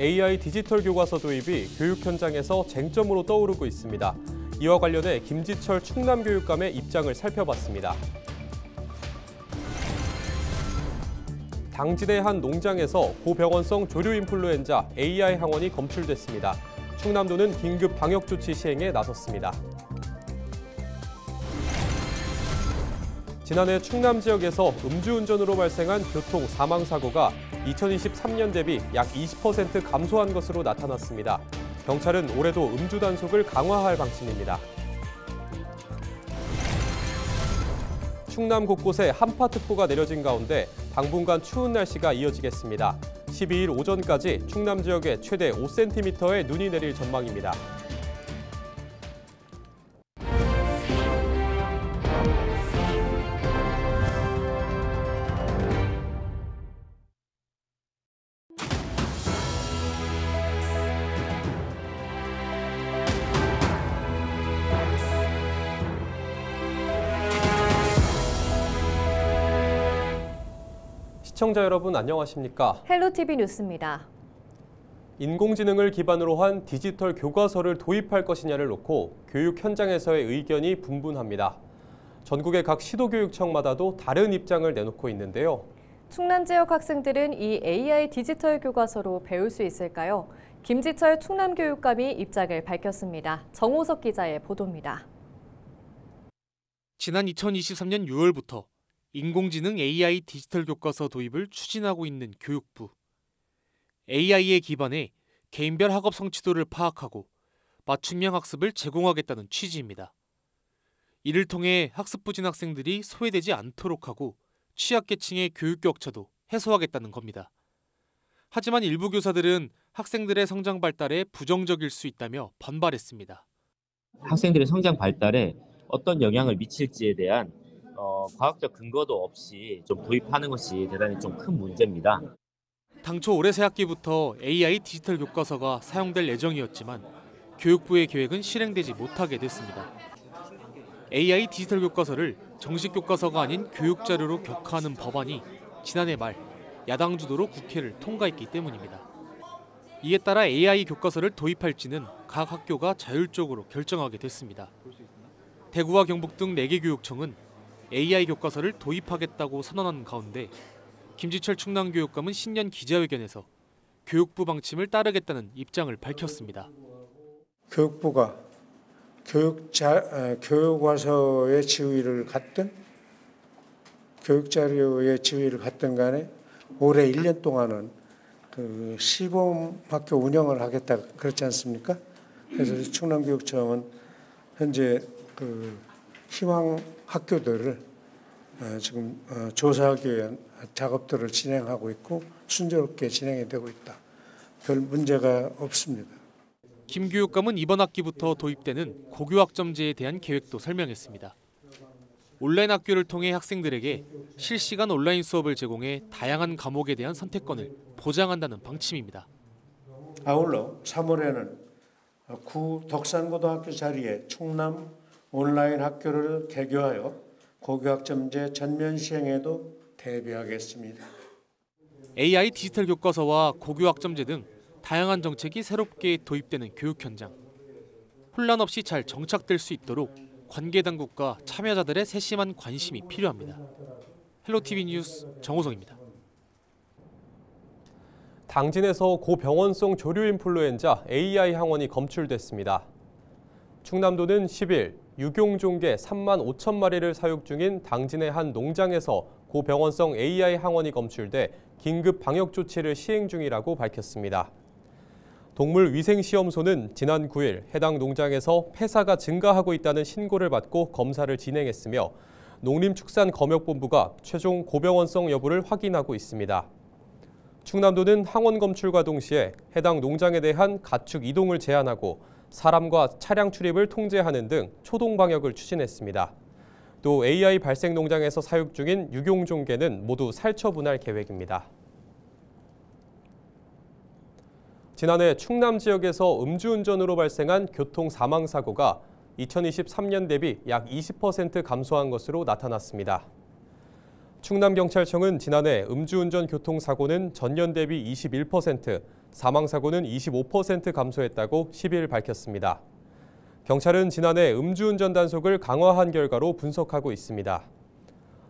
AI 디지털 교과서 도입이 교육 현장에서 쟁점으로 떠오르고 있습니다. 이와 관련해 김지철 충남교육감의 입장을 살펴봤습니다. 당진의 한 농장에서 고병원성 조류 인플루엔자 AI 항원이 검출됐습니다. 충남도는 긴급 방역 조치 시행에 나섰습니다. 지난해 충남 지역에서 음주운전으로 발생한 교통 사망사고가 2023년 대비 약 20% 감소한 것으로 나타났습니다. 경찰은 올해도 음주 단속을 강화할 방침입니다. 충남 곳곳에 한파특보가 내려진 가운데 당분간 추운 날씨가 이어지겠습니다. 12일 오전까지 충남 지역에 최대 5cm의 눈이 내릴 전망입니다. 시청자 여러분 안녕하십니까? 헬로티비 뉴스입니다. 인공지능을 기반으로 한 디지털 교과서를 도입할 것이냐를 놓고 교육 현장에서의 의견이 분분합니다. 전국의 각 시도교육청마다도 다른 입장을 내놓고 있는데요. 충남 지역 학생들은 이 AI 디지털 교과서로 배울 수 있을까요? 김지철 충남교육감이 입장을 밝혔습니다. 정호석 기자의 보도입니다. 지난 2023년 6월부터 인공지능 AI 디지털 교과서 도입을 추진하고 있는 교육부. AI에 기반해 개인별 학업 성취도를 파악하고 맞춤형 학습을 제공하겠다는 취지입니다. 이를 통해 학습 부진 학생들이 소외되지 않도록 하고 취약계층의 교육 격차도 해소하겠다는 겁니다. 하지만 일부 교사들은 학생들의 성장 발달에 부정적일 수 있다며 반발했습니다. 학생들의 성장 발달에 어떤 영향을 미칠지에 대한 과학적 근거도 없이 좀 도입하는 것이 대단히 좀 큰 문제입니다. 당초 올해 새학기부터 AI 디지털 교과서가 사용될 예정이었지만 교육부의 계획은 실행되지 못하게 됐습니다. AI 디지털 교과서를 정식 교과서가 아닌 교육자료로 격하하는 법안이 지난해 말 야당 주도로 국회를 통과했기 때문입니다. 이에 따라 AI 교과서를 도입할지는 각 학교가 자율적으로 결정하게 됐습니다. 대구와 경북 등 4개 교육청은 AI 교과서를 도입하겠다고 선언한 가운데 김지철 충남교육감은 신년 기자회견에서 교육부 방침을 따르겠다는 입장을 밝혔습니다. 교육부가 교과서의 지위를 갖든 교육자료의 지위를 갖든 간에 올해 1년 동안은 시범학교 운영을 하겠다 그렇지 않습니까? 그래서 충남교육청은 현재 희망 학교들을 지금 조사하기 위한 작업들을 진행하고 있고 순조롭게 진행이 되고 있다. 별 문제가 없습니다. 김 교육감은 이번 학기부터 도입되는 고교학점제에 대한 계획도 설명했습니다. 온라인 학교를 통해 학생들에게 실시간 온라인 수업을 제공해 다양한 과목에 대한 선택권을 보장한다는 방침입니다. 아울러 3월에는 구 덕산고등학교 자리에 충남 온라인 학교를 개교하여 고교학점제 전면 시행에도 대비하겠습니다. AI 디지털 교과서와 고교학점제 등 다양한 정책이 새롭게 도입되는 교육 현장. 혼란 없이 잘 정착될 수 있도록 관계 당국과 참여자들의 세심한 관심이 필요합니다. 헬로티비 뉴스 정호성입니다. 당진에서 고병원성 조류 인플루엔자 AI 항원이 검출됐습니다. 충남도는 10일 유경종개 3만 5천 마리를 사육 중인 당진의 한 농장에서 고병원성 AI 항원이 검출돼 긴급 방역 조치를 시행 중이라고 밝혔습니다. 동물위생시험소는 지난 9일 해당 농장에서 폐사가 증가하고 있다는 신고를 받고 검사를 진행했으며 농림축산검역본부가 최종 고병원성 여부를 확인하고 있습니다. 충남도는 항원 검출과 동시에 해당 농장에 대한 가축 이동을 제한하고 사람과 차량 출입을 통제하는 등 초동 방역을 추진했습니다. 또 AI 발생 농장에서 사육 중인 유경종개는 모두 살처분할 계획입니다. 지난해 충남 지역에서 음주운전으로 발생한 교통 사망사고가 2023년 대비 약 20% 감소한 것으로 나타났습니다. 충남경찰청은 지난해 음주운전 교통사고는 전년 대비 21%, 사망사고는 25% 감소했다고 10일 밝혔습니다. 경찰은 지난해 음주운전 단속을 강화한 결과로 분석하고 있습니다.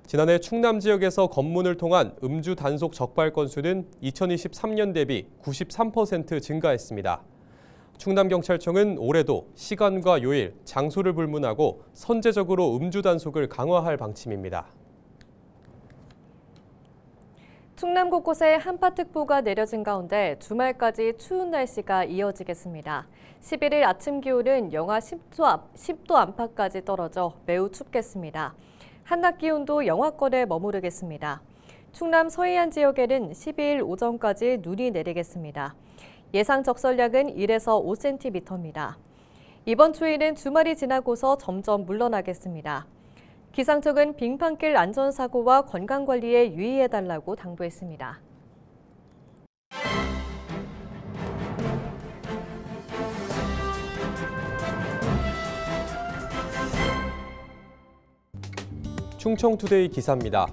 지난해 충남 지역에서 검문을 통한 음주 단속 적발 건수는 2023년 대비 93% 증가했습니다. 충남경찰청은 올해도 시간과 요일, 장소를 불문하고 선제적으로 음주 단속을 강화할 방침입니다. 충남 곳곳에 한파특보가 내려진 가운데 주말까지 추운 날씨가 이어지겠습니다. 11일 아침 기온은 영하 10도 안팎까지 떨어져 매우 춥겠습니다. 한낮 기온도 영하권에 머무르겠습니다. 충남 서해안 지역에는 12일 오전까지 눈이 내리겠습니다. 예상 적설량은 1에서 5cm입니다. 이번 추위는 주말이 지나고서 점점 물러나겠습니다. 기상청은 빙판길 안전사고와 건강관리에 유의해달라고 당부했습니다. 충청투데이 기사입니다.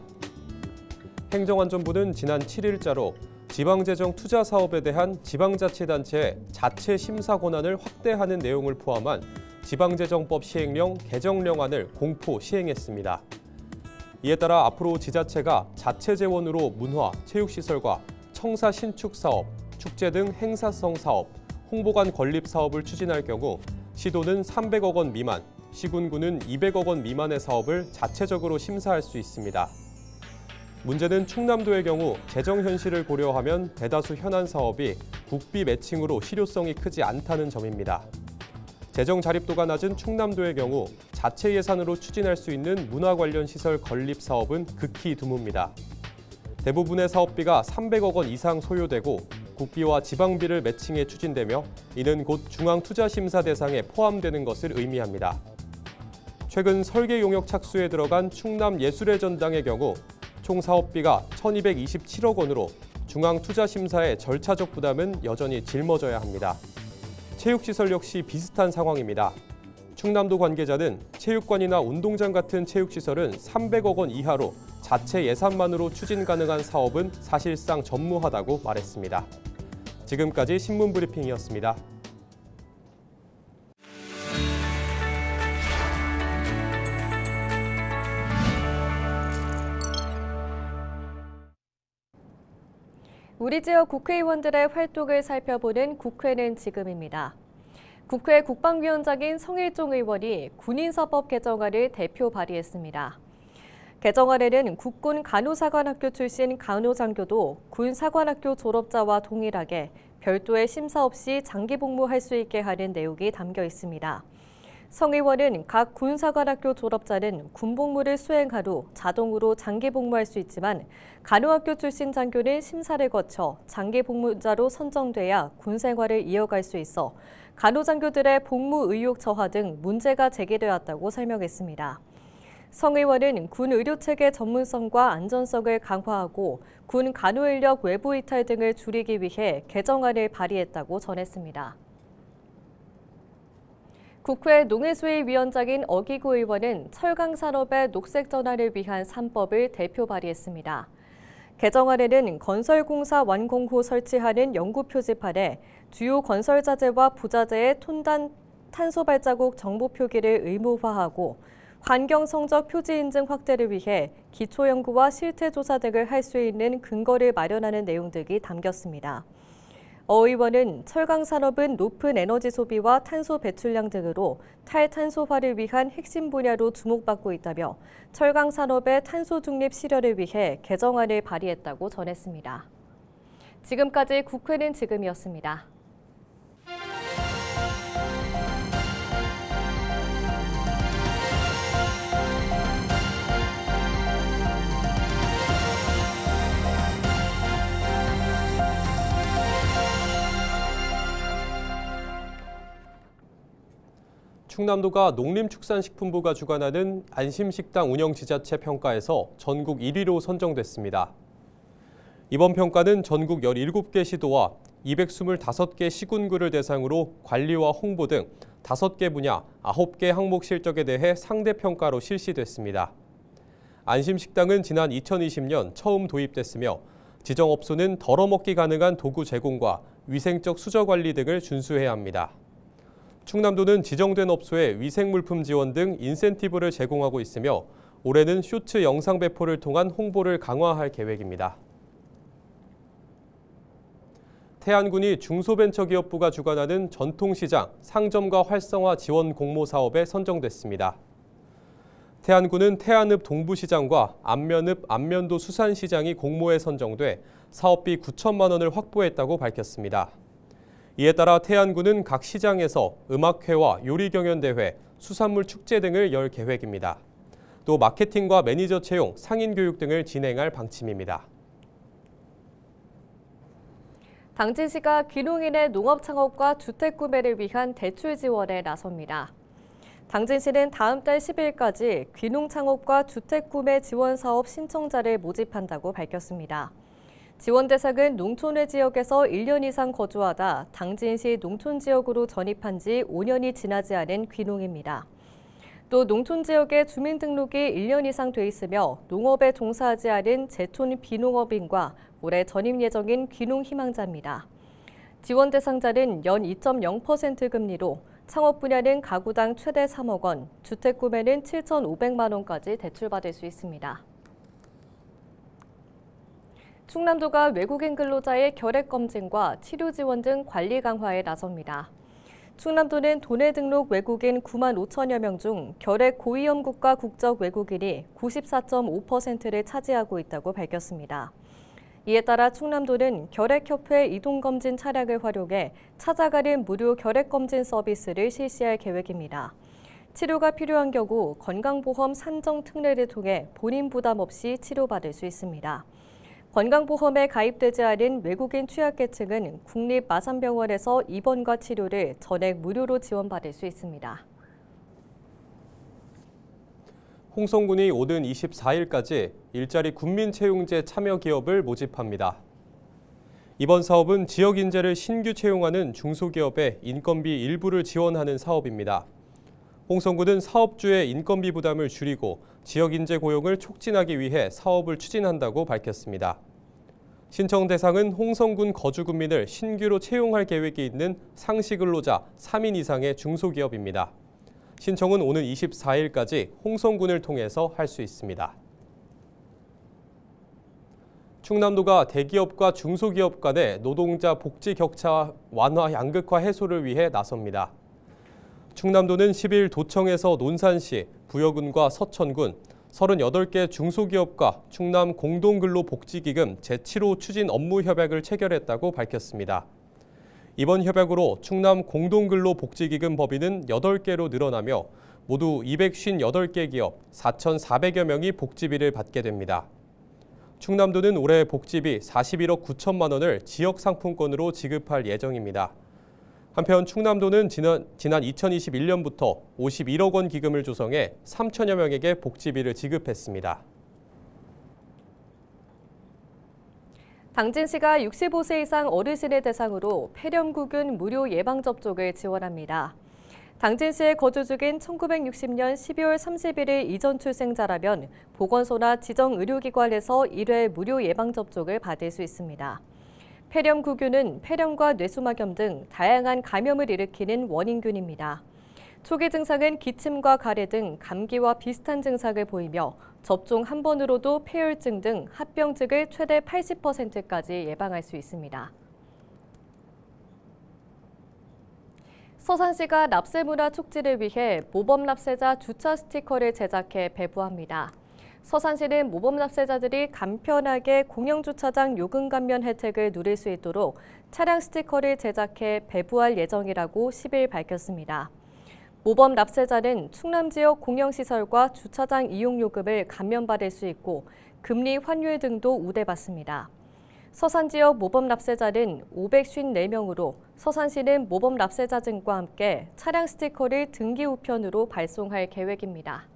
행정안전부는 지난 7일자로 지방재정 투자 사업에 대한 지방자치단체의 자체 심사 권한을 확대하는 내용을 포함한 지방재정법 시행령 개정령안을 공포 시행했습니다. 이에 따라 앞으로 지자체가 자체 재원으로 문화, 체육시설과 청사 신축 사업, 축제 등 행사성 사업, 홍보관 건립 사업을 추진할 경우 시도는 300억 원 미만, 시군구는 200억 원 미만의 사업을 자체적으로 심사할 수 있습니다. 문제는 충남도의 경우 재정 현실을 고려하면 대다수 현안 사업이 국비 매칭으로 실효성이 크지 않다는 점입니다. 재정 자립도가 낮은 충남도의 경우 자체 예산으로 추진할 수 있는 문화 관련 시설 건립 사업은 극히 드뭅니다. 대부분의 사업비가 300억 원 이상 소요되고 국비와 지방비를 매칭해 추진되며 이는 곧 중앙투자심사 대상에 포함되는 것을 의미합니다. 최근 설계 용역 착수에 들어간 충남 예술의 전당의 경우 총 사업비가 1,227억 원으로 중앙투자심사의 절차적 부담은 여전히 짊어져야 합니다. 체육시설 역시 비슷한 상황입니다. 충남도 관계자는 체육관이나 운동장 같은 체육시설은 300억 원 이하로 자체 예산만으로 추진 가능한 사업은 사실상 전무하다고 말했습니다. 지금까지 신문브리핑이었습니다. 우리 지역 국회의원들의 활동을 살펴보는 국회는 지금입니다. 국회 국방위원장인 성일종 의원이 군인사법 개정안을 대표 발의했습니다. 개정안에는 국군 간호사관학교 출신 간호장교도 군사관학교 졸업자와 동일하게 별도의 심사 없이 장기 복무할 수 있게 하는 내용이 담겨 있습니다. 성 의원은 각 군사관학교 졸업자는 군복무를 수행한 후 자동으로 장기 복무할 수 있지만 간호학교 출신 장교는 심사를 거쳐 장기 복무자로 선정돼야 군 생활을 이어갈 수 있어 간호장교들의 복무 의욕 저하 등 문제가 제기되었다고 설명했습니다. 성 의원은 군 의료체계 전문성과 안전성을 강화하고 군 간호인력 외부 이탈 등을 줄이기 위해 개정안을 발의했다고 전했습니다. 국회 농해수위위원장인 어기구 의원은 철강산업의 녹색 전환을 위한 3법을 대표 발의했습니다. 개정안에는 건설공사 완공 후 설치하는 연구 표지판에 주요 건설자재와 부자재의 탄소 발자국 정보 표기를 의무화하고 환경 성적 표지 인증 확대를 위해 기초 연구와 실태 조사 등을 할 수 있는 근거를 마련하는 내용 등이 담겼습니다. 어 의원은 철강 산업은 높은 에너지 소비와 탄소 배출량 등으로 탈탄소화를 위한 핵심 분야로 주목받고 있다며 철강 산업의 탄소 중립 실현을 위해 개정안을 발의했다고 전했습니다. 지금까지 국회는 지금이었습니다. 충남도가 농림축산식품부가 주관하는 안심식당 운영지자체 평가에서 전국 1위로 선정됐습니다. 이번 평가는 전국 17개 시도와 225개 시군구를 대상으로 관리와 홍보 등 5개 분야 9개 항목 실적에 대해 상대평가로 실시됐습니다. 안심식당은 지난 2020년 처음 도입됐으며 지정업소는 덜어먹기 가능한 도구 제공과 위생적 수저 관리 등을 준수해야 합니다. 충남도는 지정된 업소에 위생물품 지원 등 인센티브를 제공하고 있으며 올해는 쇼츠 영상 배포를 통한 홍보를 강화할 계획입니다. 태안군이 중소벤처기업부가 주관하는 전통시장 상점과 활성화 지원 공모 사업에 선정됐습니다. 태안군은 태안읍 동부시장과 안면읍 안면도 수산시장이 공모에 선정돼 사업비 9천만 원을 확보했다고 밝혔습니다. 이에 따라 태안군은 각 시장에서 음악회와 요리경연대회, 수산물 축제 등을 열 계획입니다. 또 마케팅과 매니저 채용, 상인 교육 등을 진행할 방침입니다. 당진시가 귀농인의 농업 창업과 주택 구매를 위한 대출 지원에 나섭니다. 당진시는 다음 달 10일까지 귀농 창업과 주택 구매 지원 사업 신청자를 모집한다고 밝혔습니다. 지원 대상은 농촌의 지역에서 1년 이상 거주하다 당진시 농촌 지역으로 전입한 지 5년이 지나지 않은 귀농입니다. 또 농촌 지역에 주민등록이 1년 이상 돼 있으며 농업에 종사하지 않은 제촌 비농업인과 올해 전입 예정인 귀농 희망자입니다. 지원 대상자는 연 2.0% 금리로 창업 분야는 가구당 최대 3억 원, 주택 구매는 7,500만 원까지 대출받을 수 있습니다. 충남도가 외국인 근로자의 결핵 검진과 치료 지원 등 관리 강화에 나섭니다. 충남도는 도내 등록 외국인 9만 5천여 명 중 결핵 고위험 국가 국적 외국인이 94.5%를 차지하고 있다고 밝혔습니다. 이에 따라 충남도는 결핵협회 이동검진 차량을 활용해 찾아가는 무료 결핵검진 서비스를 실시할 계획입니다. 치료가 필요한 경우 건강보험 산정 특례를 통해 본인 부담 없이 치료받을 수 있습니다. 건강보험에 가입되지 않은 외국인 취약계층은 국립마산병원에서 입원과 치료를 전액 무료로 지원받을 수 있습니다. 홍성군이 오는 24일까지 일자리 군민채용제 참여 기업을 모집합니다. 이번 사업은 지역 인재를 신규 채용하는 중소기업의 인건비 일부를 지원하는 사업입니다. 홍성군은 사업주의 인건비 부담을 줄이고 지역 인재 고용을 촉진하기 위해 사업을 추진한다고 밝혔습니다. 신청 대상은 홍성군 거주군민을 신규로 채용할 계획이 있는 상시근로자 3인 이상의 중소기업입니다. 신청은 오는 24일까지 홍성군을 통해서 할 수 있습니다. 충남도가 대기업과 중소기업 간의 노동자 복지 격차 완화 양극화 해소를 위해 나섭니다. 충남도는 10일 도청에서 논산시, 부여군과 서천군, 38개 중소기업과 충남 공동근로복지기금 제7호 추진 업무 협약을 체결했다고 밝혔습니다. 이번 협약으로 충남 공동근로복지기금 법인은 8개로 늘어나며 모두 258개 기업 4,400여 명이 복지비를 받게 됩니다. 충남도는 올해 복지비 41억 9천만 원을 지역상품권으로 지급할 예정입니다. 한편 충남도는 지난 2021년부터 51억 원 기금을 조성해 3천여 명에게 복지비를 지급했습니다. 당진시가 65세 이상 어르신을 대상으로 폐렴구균 무료 예방접종을 지원합니다. 당진시에 거주 중인 1960년 12월 31일 이전 출생자라면 보건소나 지정의료기관에서 1회 무료 예방접종을 받을 수 있습니다. 폐렴구균은 폐렴과 뇌수막염 등 다양한 감염을 일으키는 원인균입니다. 초기 증상은 기침과 가래 등 감기와 비슷한 증상을 보이며 접종 한 번으로도 폐혈증 등 합병증을 최대 80%까지 예방할 수 있습니다. 서산시가 납세문화 촉진을 위해 모범 납세자 주차 스티커를 제작해 배부합니다. 서산시는 모범 납세자들이 간편하게 공영주차장 요금 감면 혜택을 누릴 수 있도록 차량 스티커를 제작해 배부할 예정이라고 10일 밝혔습니다. 모범 납세자는 충남 지역 공영시설과 주차장 이용 요금을 감면받을 수 있고 금리 환율 등도 우대받습니다. 서산 지역 모범 납세자는 554명으로 서산시는 모범 납세자증과 함께 차량 스티커를 등기 우편으로 발송할 계획입니다.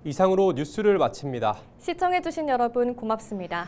이상으로 뉴스를 마칩니다. 시청해주신 여러분 고맙습니다.